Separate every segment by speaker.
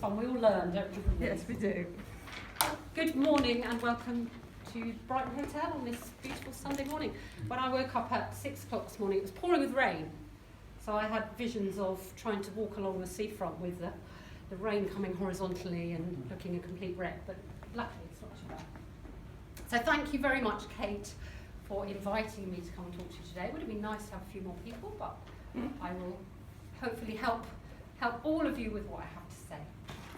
Speaker 1: fun. We all learn, don't we?
Speaker 2: Yes, we do.
Speaker 1: Good morning and welcome to Brighton Hotel on this beautiful Sunday morning. When I woke up at 6 o'clock this morning, it was pouring with rain. So I had visions of trying to walk along the seafront with the rain coming horizontally and looking a complete wreck, but luckily it's not too bad. So thank you very much, Kate, for inviting me to come and talk to you today. It would have been nice to have a few more people, but I will hopefully help all of you with what I have to say.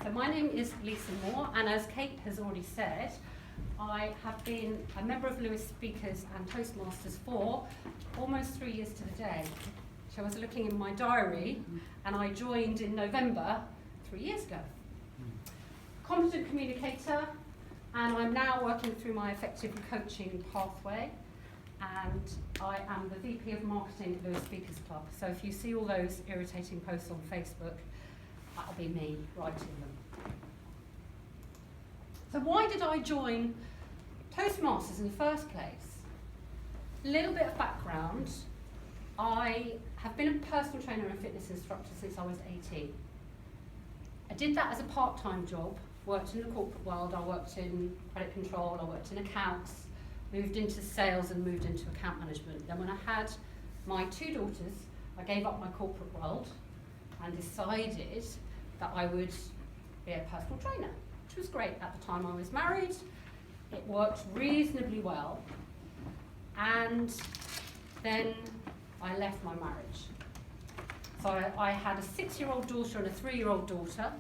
Speaker 1: So my name is Lisa Moore, and as Kate has already said, I have been a member of Lewis Speakers and Toastmasters for almost 3 years to the day. So I was looking in my diary, and I joined in November 3 years ago. Competent communicator, and I'm now working through my effective coaching pathway, and I am the VP of Marketing at Lewis Speakers Club. So if you see all those irritating posts on Facebook, that'll be me writing them. So why did I join Toastmasters in the first place? A little bit of background. I have been a personal trainer and fitness instructor since I was 18. I did that as a part-time job, worked in the corporate world, I worked in credit control, I worked in accounts, moved into sales and moved into account management. Then when I had my 2 daughters, I gave up my corporate world and decided that I would be a personal trainer, which was great. At the time I was married, it worked reasonably well, and then I left my marriage. So I had a 6-year-old daughter and a 3-year-old daughter,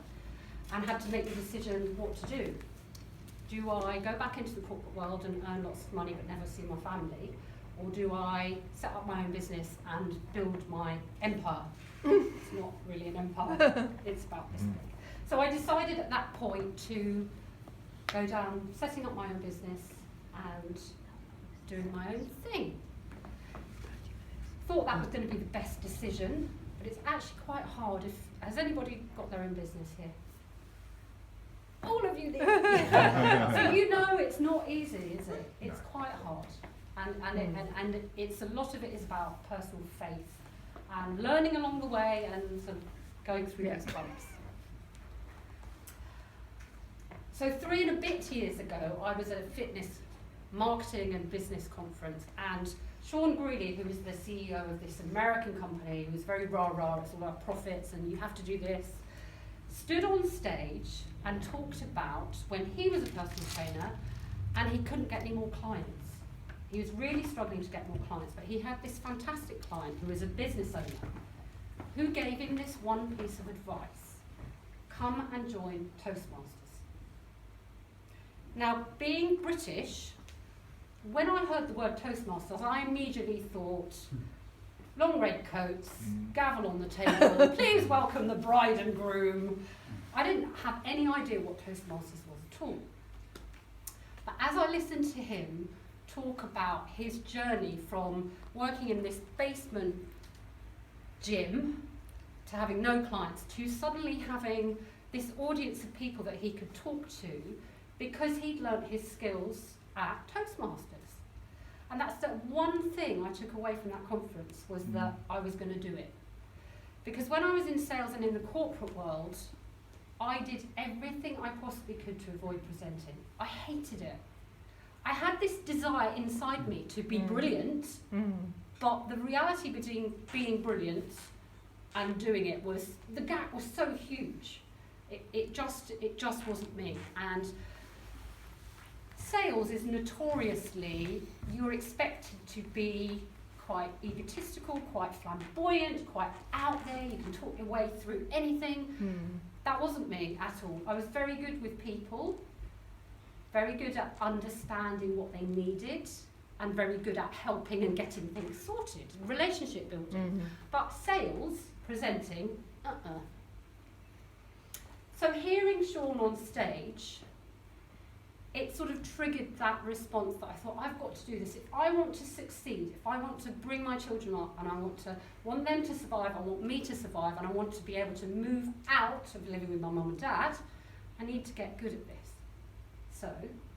Speaker 1: and had to make the decision what to do. Do I go back into the corporate world and earn lots of money but never see my family? Or do I set up my own business and build my empire? It's not really an empire, it's about this big. So I decided at that point to go down setting up my own business and doing my own thing. Thought that was going to be the best decision, but it's actually quite hard. Has anybody got their own business here? All of you there. So you know it's not easy, is it? It's quite hard. And it's a lot of it is about personal faith and learning along the way and sort of going through those bumps. So 3 and a bit years ago, I was at a fitness marketing and business conference, and Sean Greeley, who is the CEO of this American company, who was very rah-rah, it's all about profits and you have to do this, stood on stage and talked about when he was a personal trainer and he couldn't get any more clients. He was really struggling to get more clients, but he had this fantastic client who was a business owner who gave him this one piece of advice: come and join Toastmasters. Now, being British, when I heard the word Toastmasters, I immediately thought long red coats, gavel on the table, please welcome the bride and groom. I didn't have any idea what Toastmasters was at all. But as I listened to him talk about his journey from working in this basement gym to having no clients to suddenly having this audience of people that he could talk to because he'd learnt his skills at Toastmasters. And that's the one thing I took away from that conference, was that I was going to do it. Because when I was in sales and in the corporate world, I did everything I possibly could to avoid presenting. I hated it. I had this desire inside me to be brilliant, but the reality between being brilliant and doing it was, the gap was so huge. It just wasn't me. And sales is notoriously, you're expected to be quite egotistical, quite flamboyant, quite out there, you can talk your way through anything. That wasn't me at all. I was very good with people, very good at understanding what they needed, and very good at helping and getting things sorted, relationship building. But sales, presenting, So hearing Sean on stage, it sort of triggered that response that I thought, I've got to do this. If I want to succeed, if I want to bring my children up and I want them to survive, I want me to survive, and I want to be able to move out of living with my mum and dad, I need to get good at this. So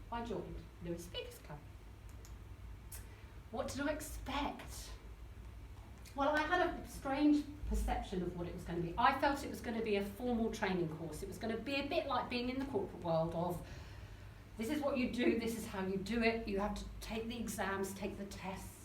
Speaker 1: I joined Lewis Speakers Club. What did I expect? Well, I had a strange perception of what it was going to be. I felt it was going to be a formal training course. It was going to be a bit like being in the corporate world of, this is what you do, this is how you do it, you have to take the exams, take the tests,